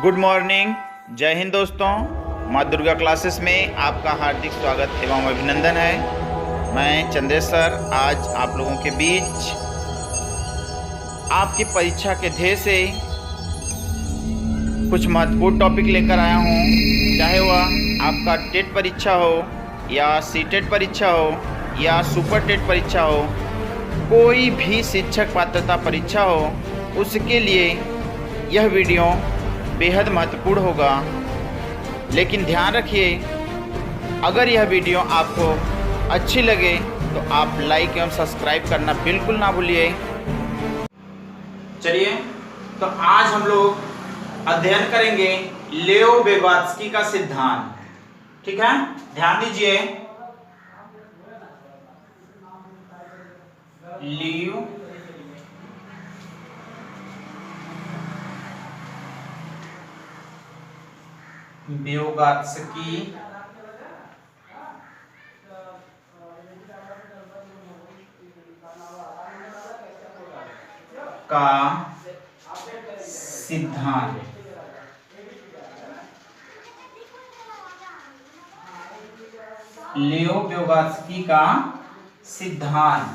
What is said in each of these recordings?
Good morning, जय हिंद दोस्तों। माँ दुर्गा क्लासेस में आपका हार्दिक स्वागत एवं अभिनंदन है। मैं चंद्रेश्वर आज आप लोगों के बीच आपकी परीक्षा के ध्येय से कुछ महत्वपूर्ण टॉपिक लेकर आया हूँ। चाहे वह आपका टेट परीक्षा हो या सीटेट परीक्षा हो या सुपर टेट परीक्षा हो, कोई भी शिक्षक पात्रता परीक्षा हो, उसके लिए यह वीडियो बेहद महत्वपूर्ण होगा। लेकिन ध्यान रखिए, अगर यह वीडियो आपको अच्छी लगे तो आप लाइक एवं सब्सक्राइब करना बिल्कुल ना भूलिए। चलिए, तो आज हम लोग अध्ययन करेंगे लियो विगोत्स्की का सिद्धांत। ठीक है, ध्यान दीजिए। लियो विगोत्स्की का सिद्धांत। लियो विगोत्स्की का सिद्धांत।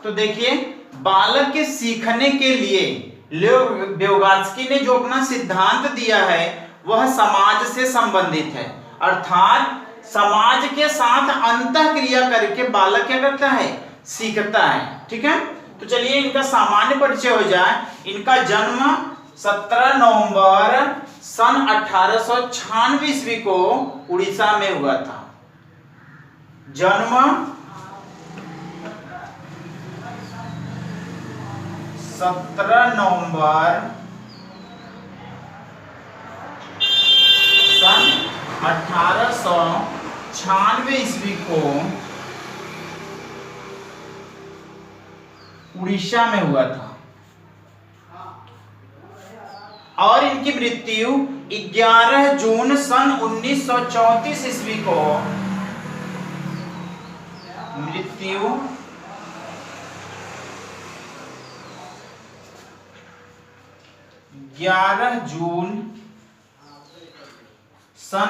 तो देखिए, बालक के सीखने के लिए लियो विगोत्स्की ने जो अपना सिद्धांत दिया है वह समाज से संबंधित है, अर्थात समाज के साथ अंतःक्रिया करके बालक क्या करता है, सीखता है। ठीक है, तो चलिए इनका सामान्य परिचय हो जाए। इनका जन्म 17 नवंबर सन 1896 ईस्वी को उड़ीसा में हुआ था। जन्म 17 नवंबर सन 1896 ईस्वी को उड़ीसा में हुआ था और इनकी मृत्यु 11 जून सन 1934 ईस्वी को मृत्यु 11 जून सन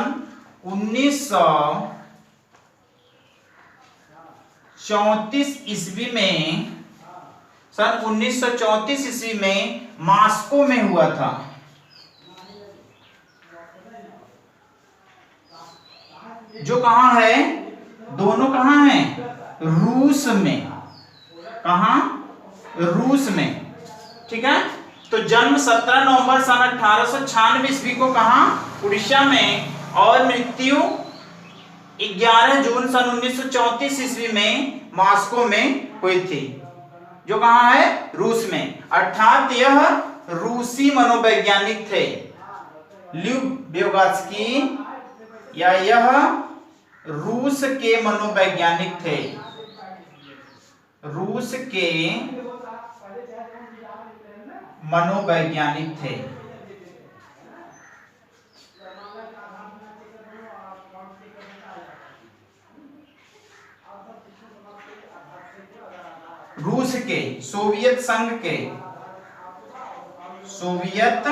1934 ईस्वी में मॉस्को में हुआ था। जो कहां है, दोनों कहां हैं, रूस में। कहां, रूस में। ठीक है, तो जन्म 17 नवंबर सन 1896 ईस्वी को कहां, उड़ीसा में, और मृत्यु 11 जून सन 1934 ईस्वी में मॉस्को में हुई थी। जो कहां है, रूस में, अर्थात यह रूसी मनोवैज्ञानिक थे। लियो विगोत्स्की या यह रूस के मनोवैज्ञानिक थे। रूस के मनोवैज्ञानिक थे। रूस के, सोवियत संघ के, सोवियत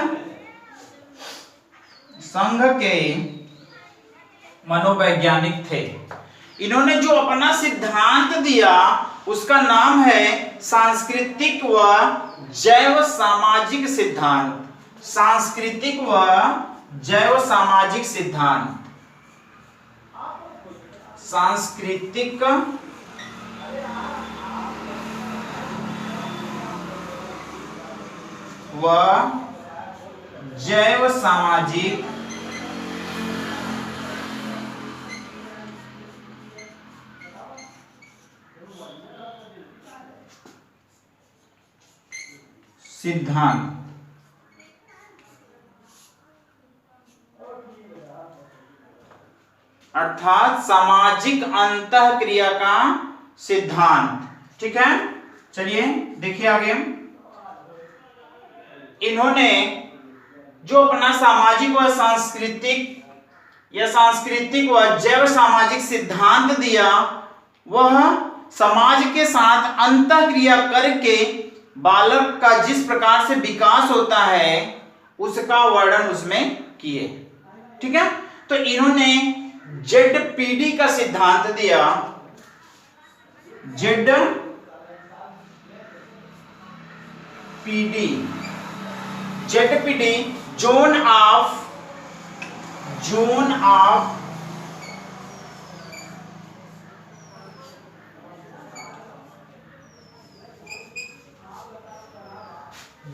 संघ के मनोवैज्ञानिक थे। इन्होंने जो अपना सिद्धांत दिया उसका नाम है सांस्कृतिक व जैव सामाजिक सिद्धांत। सांस्कृतिक व जैव सामाजिक सिद्धांत। सांस्कृतिक व जैव सामाजिक सिद्धांत। अर्थात सामाजिक अंतःक्रिया का सिद्धांत। ठीक है, चलिए देखिए आगे। इन्होंने जो अपना सामाजिक व सांस्कृतिक व जैव सामाजिक सिद्धांत दिया, वह समाज के साथ अंतःक्रिया करके बालक का जिस प्रकार से विकास होता है उसका वर्णन उसमें किए। ठीक है, तो इन्होंने जेडपीडी का सिद्धांत दिया। जेडपीडी जोन ऑफ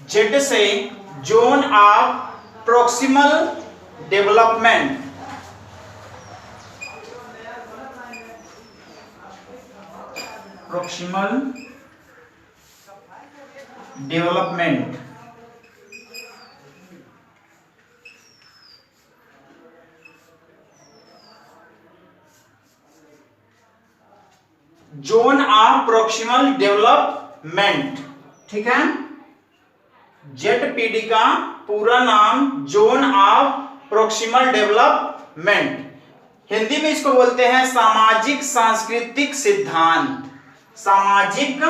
जेड से zone of proximal development, zone of proximal development. ठीक है, जेडपीडी का पूरा नाम zone of proximal development, Hindi में इसको बोलते हैं सामाजिक सांस्कृतिक सिद्धांत। सामाजिक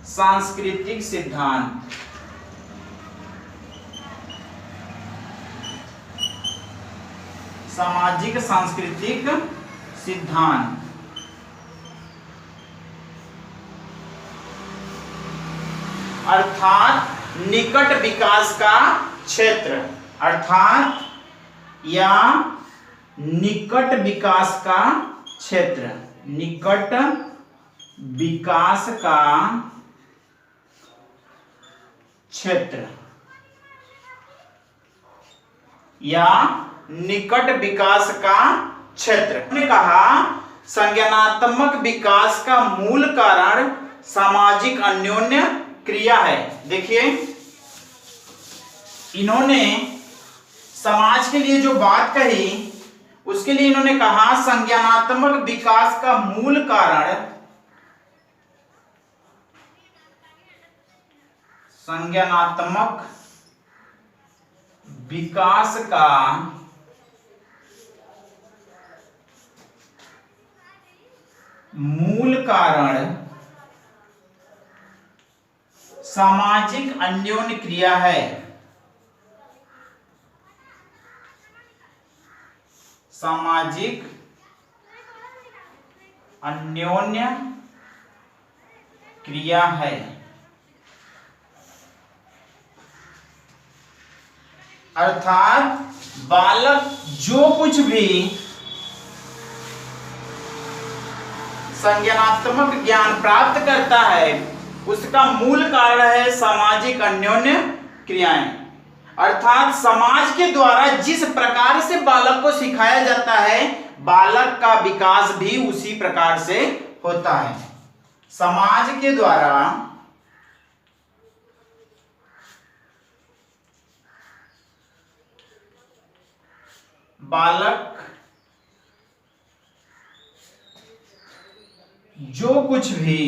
सांस्कृतिक सिद्धांत। सामाजिक सांस्कृतिक सिद्धांत अर्थात निकट विकास का क्षेत्र, अर्थात या निकट विकास का क्षेत्र, निकट विकास का क्षेत्र या निकट विकास का क्षेत्र। हमने कहा संज्ञानात्मक विकास का मूल कारण सामाजिक अन्योन्य क्रिया है। देखिए इन्होंने समाज के लिए जो बात कही उसके लिए इन्होंने कहा संज्ञानात्मक विकास का मूल कारण, संज्ञानात्मक विकास का मूल कारण सामाजिक अन्योन्य क्रिया है। सामाजिक अन्योन्य क्रिया है। अर्थात बालक जो कुछ भी संज्ञानात्मक ज्ञान प्राप्त करता है उसका मूल कारण है सामाजिक अन्योन्य क्रियाएं। अर्थात समाज के द्वारा जिस प्रकार से बालक को सिखाया जाता है बालक का विकास भी उसी प्रकार से होता है। समाज के द्वारा बालक जो कुछ भी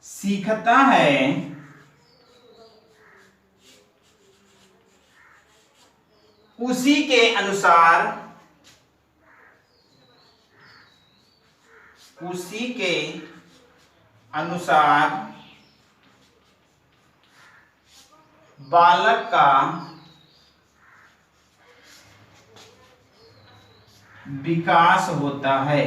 सीखता है उसी के अनुसार बालक का विकास होता है।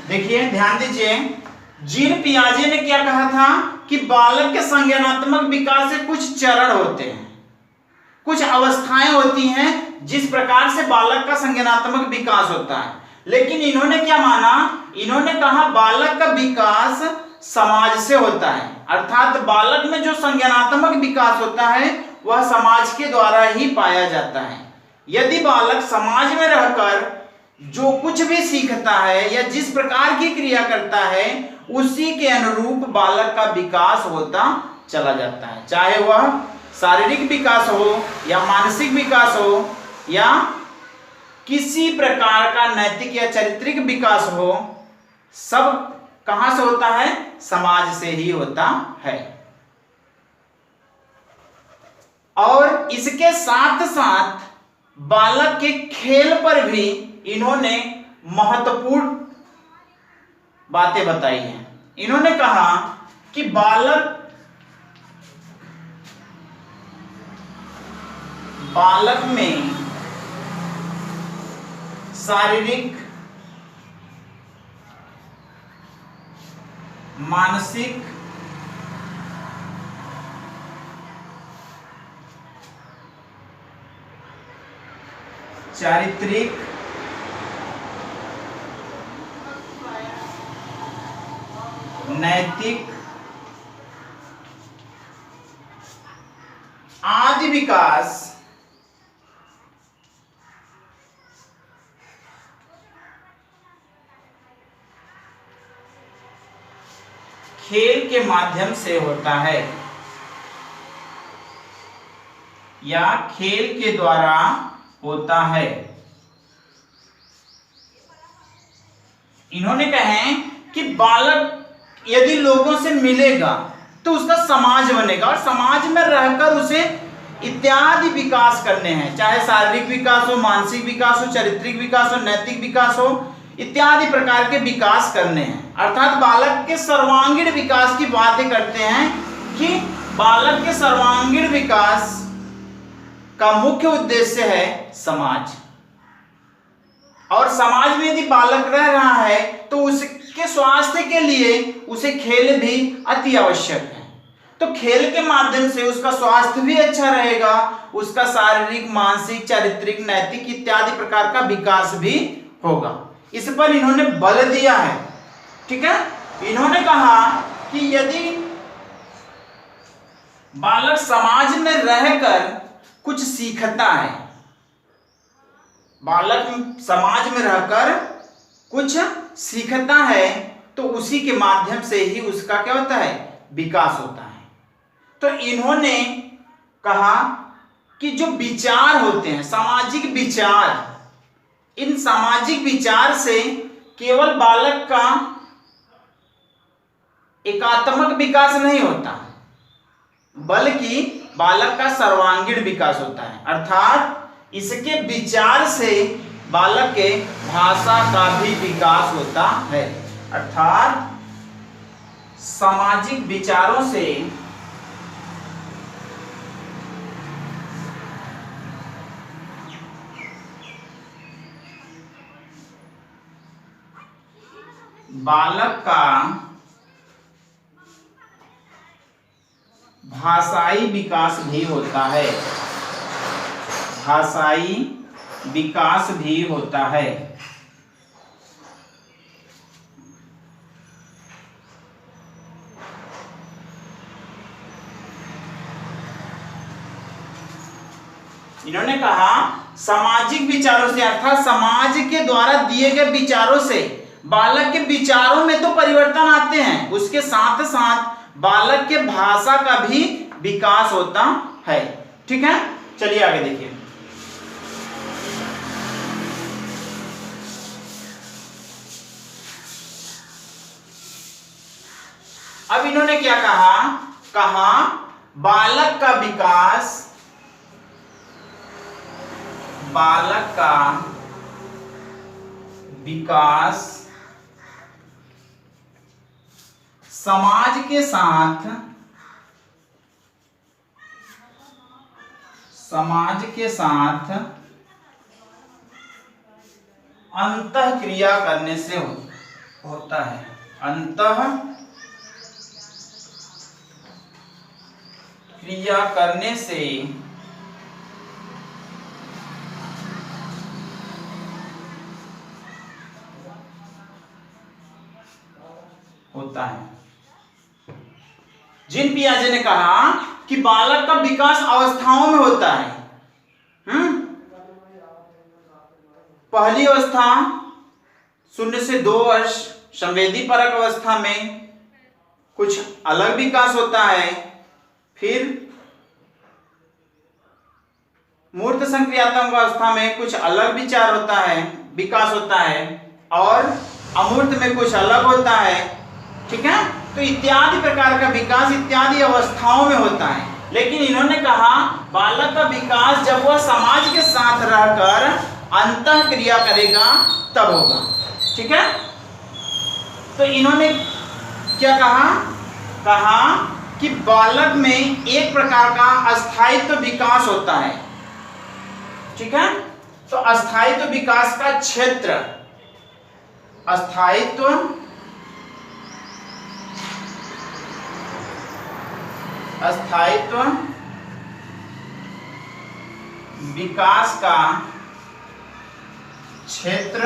देखिए ध्यान दीजिए, जीन पियाजे ने क्या कहा था कि बालक के संज्ञानात्मक विकास से कुछ चरण होते हैं, कुछ अवस्थाएं होती हैं जिस प्रकार से बालक का संज्ञानात्मक विकास होता है। लेकिन इन्होंने क्या माना, इन्होंने कहा बालक का विकास समाज से होता है। अर्थात बालक में जो संज्ञानात्मक विकास होता है वह समाज के द्वारा ही पाया जाता है। यदि बालक समाज में रहकर जो कुछ भी सीखता है या जिस प्रकार की क्रिया करता है उसी के अनुरूप बालक का विकास होता चला जाता है, चाहे वह शारीरिक विकास हो या मानसिक विकास हो या किसी प्रकार का नैतिक या चारित्रिक विकास हो, सब कहां से होता है? समाज से ही होता है। और इसके साथ साथ बालक के खेल पर भी इन्होंने महत्वपूर्ण बातें बताई हैं। इन्होंने कहा कि बालक में शारीरिक, मानसिक, चारित्रिक, नैतिक आदि विकास खेल के माध्यम से होता है या खेल के द्वारा होता है। इन्होंने कहे कि बालक यदि लोगों से मिलेगा तो उसका समाज बनेगा और समाज में रहकर उसे इत्यादि विकास करने हैं, चाहे शारीरिक विकास हो, मानसिक विकास हो, चारित्रिक विकास हो, नैतिक विकास हो, इत्यादि प्रकार के विकास करने हैं। अर्थात बालक के सर्वांगीण विकास की बातें करते हैं कि बालक के सर्वांगीण विकास का मुख्य उद्देश्य है समाज। और समाज में यदि बालक रह रहा है तो उसके स्वास्थ्य के लिए उसे खेल भी अति आवश्यक है। तो खेल के माध्यम से उसका स्वास्थ्य भी अच्छा रहेगा, उसका शारीरिक, मानसिक, चारित्रिक, नैतिक इत्यादि प्रकार का विकास भी होगा। इस पर इन्होंने बल दिया है। ठीक है, इन्होंने कहा कि यदि बालक समाज में रहकर कुछ सीखता है, बालक समाज में रहकर कुछ सीखता है, तो उसी के माध्यम से ही उसका क्या होता है? विकास होता है। तो इन्होंने कहा कि जो विचार होते हैं, सामाजिक विचार, इन सामाजिक विचार से केवल बालक का एकात्मक विकास नहीं होता, बल्कि बालक का सर्वांगीण विकास होता है। अर्थात इसके विचार से बालक के भाषा का भी विकास होता है। अर्थात सामाजिक विचारों से बालक का भाषाई विकास भी होता है, भाषाई विकास भी होता है। इन्होंने कहा सामाजिक विचारों से, अर्थात समाज के द्वारा दिए गए विचारों से बालक के विचारों में तो परिवर्तन आते हैं, उसके साथ साथ बालक के भाषा का भी विकास होता है। ठीक है, चलिए आगे देखिए। अब इन्होंने क्या कहा? कहा बालक का विकास, बालक का विकास समाज के साथ, समाज के साथ अंतः क्रिया करने से होता है। अंतः क्रिया करने से होता है। जिन पियाजे ने कहा कि बालक का विकास अवस्थाओं में होता है। पहली अवस्था 0 से 2 वर्ष संवेदीपरक अवस्था में कुछ अलग विकास होता है, फिर मूर्त संक्रियात्मक अवस्था में कुछ अलग विचार होता है, विकास होता है, और अमूर्त में कुछ अलग होता है, ठीक है। तो इत्यादि प्रकार का विकास इत्यादि अवस्थाओं में होता है। लेकिन इन्होंने कहा बालक का विकास जब वह समाज के साथ रहकर अंतः क्रिया करेगा तब होगा, ठीक है। तो इन्होंने क्या कहा, कहा कि बालक में एक प्रकार का अस्थायित्व विकास होता है, ठीक है। तो अस्थायित्व विकास का क्षेत्र, अस्थायित्व विकास का क्षेत्र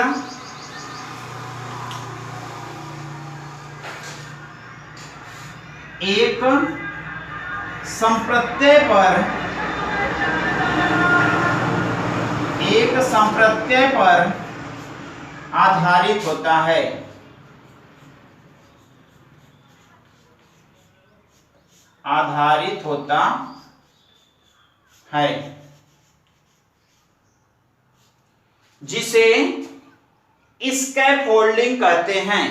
एक संप्रत्यय पर आधारित होता है। आधारित होता है, जिसे स्कैफोल्डिंग कहते हैं,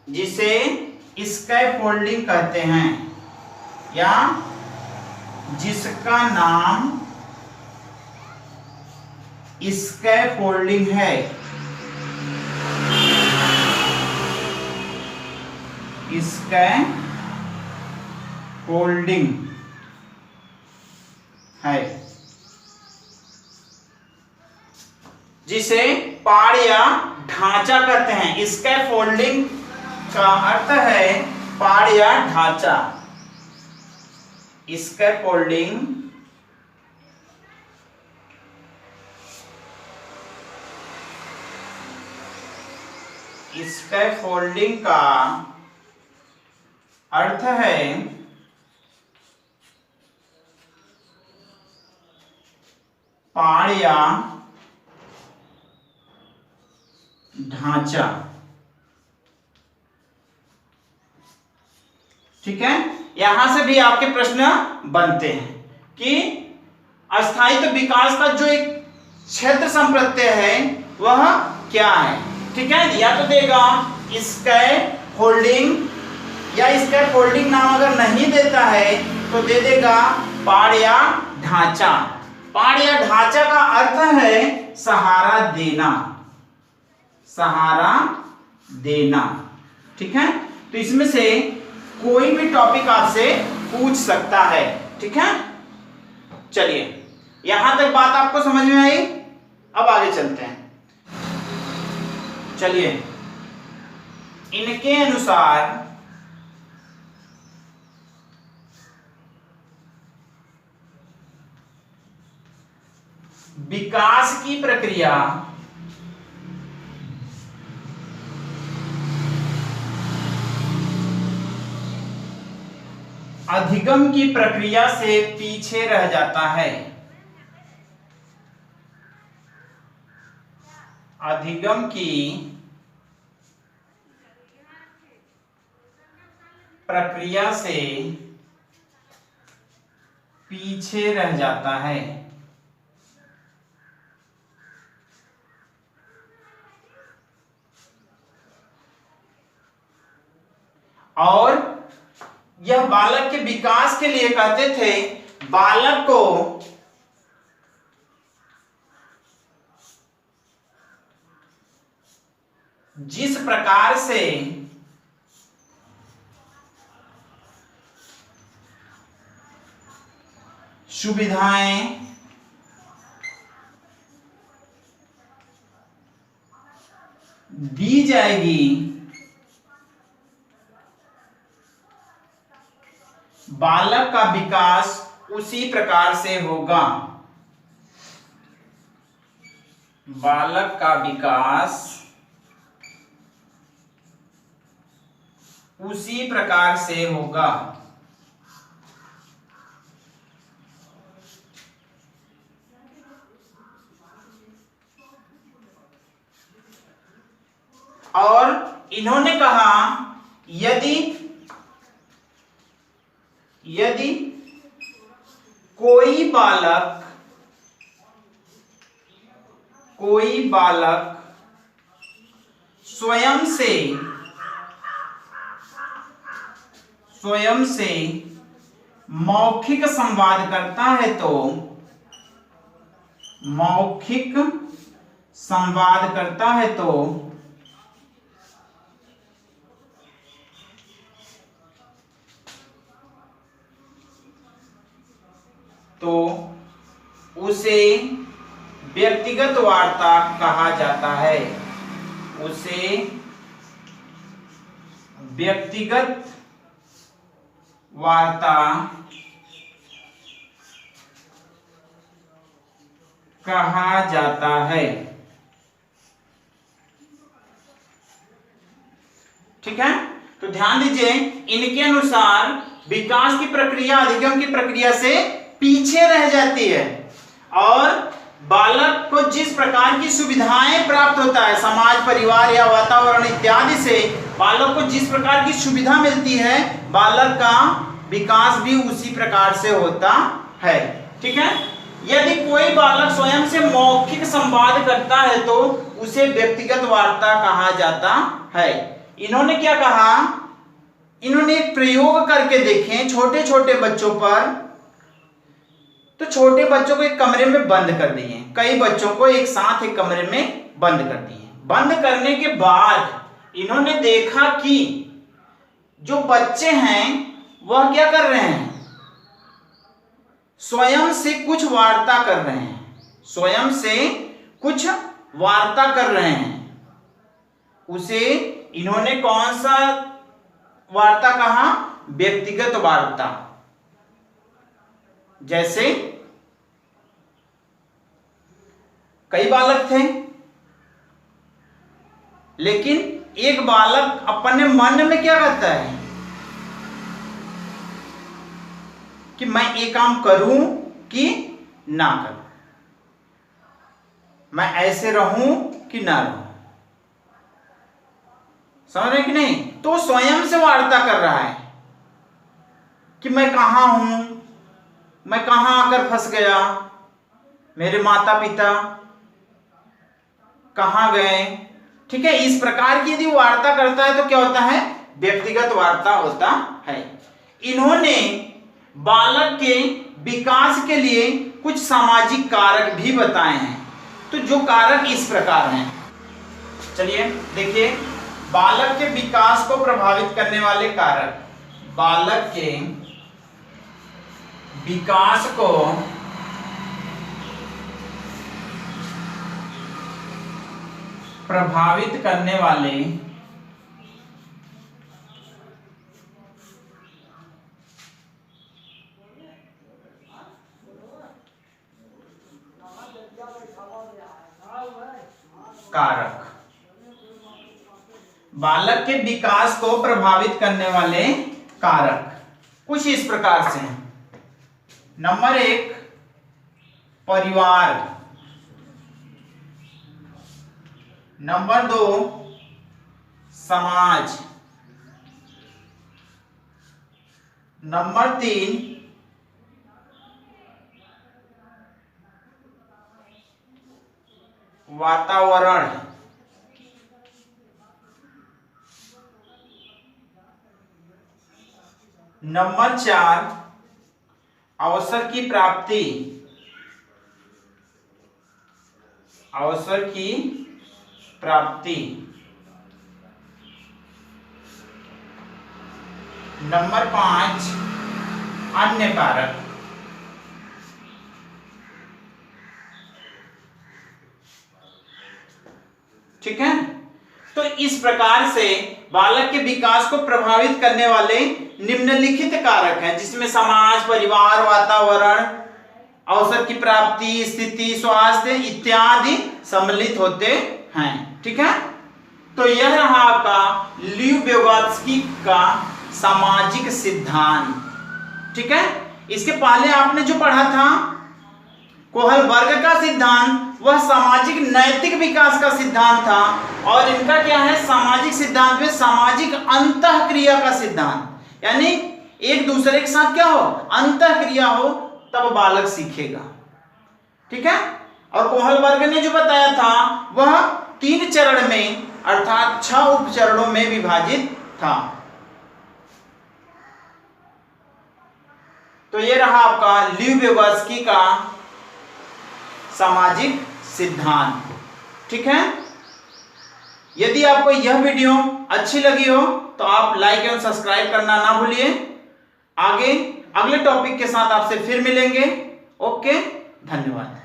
जिसे स्कैफोल्डिंग कहते हैं, या जिसका नाम स्कैफोल्डिंग है। स्कैफोल्डिंग है, जिसे पाड़ या ढांचा कहते हैं। स्कैफोल्डिंग का अर्थ है पाड़ या ढांचा। स्कैफोल्डिंग स्कैफोल्डिंग का अर्थ है पाड़ या ढांचा, ठीक है। यहां से भी आपके प्रश्न बनते हैं कि अस्थायित्व विकास का जो एक क्षेत्र संप्रत्यय है वह क्या है, ठीक है। या तो देगा स्कैफोल्डिंग, या स्कैफोल्डिंग नाम अगर नहीं देता है तो दे देगा पाड़ या ढांचा। पाड़ या ढांचा का अर्थ है सहारा देना, सहारा देना, ठीक है। तो इसमें से कोई भी टॉपिक आपसे पूछ सकता है, ठीक है। चलिए, यहां तक बात आपको समझ में आई। अब आगे चलते हैं। चलिए, इनके अनुसार विकास की प्रक्रिया अधिगम की प्रक्रिया से पीछे रह जाता है। अधिगम की प्रक्रिया से पीछे रह जाता है। और यह बालक के विकास के लिए कहते थे, बालक को जिस प्रकार से सुविधाएं दी जाएगी, बालक का विकास उसी प्रकार से होगा। बालक का विकास उसी प्रकार से होगा। और इन्होंने कहा यदि कोई बालक कोई बालक स्वयं से मौखिक संवाद करता है तो मौखिक संवाद करता है तो उसे व्यक्तिगत वार्ता कहा जाता है। उसे व्यक्तिगत वार्ता कहा जाता है। ठीक है, तो ध्यान दीजिए, इनके अनुसार विकास की प्रक्रिया अधिगम की प्रक्रिया से पीछे रह जाती है और बालक को जिस प्रकार की सुविधाएं प्राप्त होता है समाज, परिवार या वातावरण इत्यादि से, बालक को जिस प्रकार की सुविधा मिलती है, बालक का विकास भी उसी प्रकार से होता है। ठीक है, यदि कोई बालक स्वयं से मौखिक संवाद करता है तो उसे व्यक्तिगत वार्ता कहा जाता है। इन्होंने क्या कहा, इन्होंने एक प्रयोग करके देखे छोटे छोटे बच्चों पर, तो छोटे बच्चों को एक कमरे में बंद कर दिए, कई बच्चों को एक साथ एक कमरे में बंद कर दिए। बंद करने के बाद इन्होंने देखा कि जो बच्चे हैं वह क्या कर रहे हैं, स्वयं से कुछ वार्ता कर रहे हैं, स्वयं से कुछ वार्ता कर रहे हैं। उसे इन्होंने कौन सा वार्ता कहा, व्यक्तिगत वार्ता। जैसे कई बालक थे, लेकिन एक बालक अपने मन में क्या कहता है कि मैं ये काम करूं कि ना करूं, मैं ऐसे रहूं कि ना रहूं, समझ रहे कि नहीं। तो स्वयं से वार्ता कर रहा है कि मैं कहां हूं, मैं कहां आकर फंस गया, मेरे माता पिता कहां गए। ठीक है, इस प्रकार की यदि वार्ता करता है तो क्या होता है, व्यक्तिगत वार्ता होता है। इन्होंने बालक के विकास के लिए कुछ सामाजिक कारक भी बताए हैं, तो जो कारक इस प्रकार हैं, चलिए देखिए। बालक के विकास को प्रभावित करने वाले कारक, बालक के विकास को प्रभावित करने वाले कारक, बालक के विकास को प्रभावित करने वाले कारक कुछ इस प्रकार से हैं। नंबर 1, परिवार। नंबर 2, समाज। नंबर 3, वातावरण। नंबर 4, अवसर की प्राप्ति, अवसर की प्राप्ति। नंबर 5, अन्य कारक। ठीक है, तो इस प्रकार से बालक के विकास को प्रभावित करने वाले निम्नलिखित कारक हैं, जिसमें समाज, परिवार, वातावरण, अवसर की प्राप्ति, स्थिति, स्वास्थ्य इत्यादि सम्मिलित होते हैं। ठीक है, तो यह रहा आपका ल्यू व्यगोत्स्की का सामाजिक सिद्धांत। ठीक है, इसके पहले आपने जो पढ़ा था कोहलबर्ग का सिद्धांत, वह सामाजिक नैतिक विकास का सिद्धांत था, और इनका क्या है, सामाजिक सिद्धांत में सामाजिक अंतःक्रिया का सिद्धांत, यानी एक दूसरे के साथ क्या हो, अंतःक्रिया हो, तब बालक सीखेगा। ठीक है, और कोहलबर्ग ने जो बताया था वह 3 चरण में अर्थात 6 उपचरणों में विभाजित था। तो ये रहा आपका ल्यू व्यवस्थी का सामाजिक सिद्धांत। ठीक है, यदि आपको यह वीडियो अच्छी लगी हो तो आप लाइक एवं सब्सक्राइब करना ना भूलिए। आगे अगले टॉपिक के साथ आपसे फिर मिलेंगे। ओके, धन्यवाद।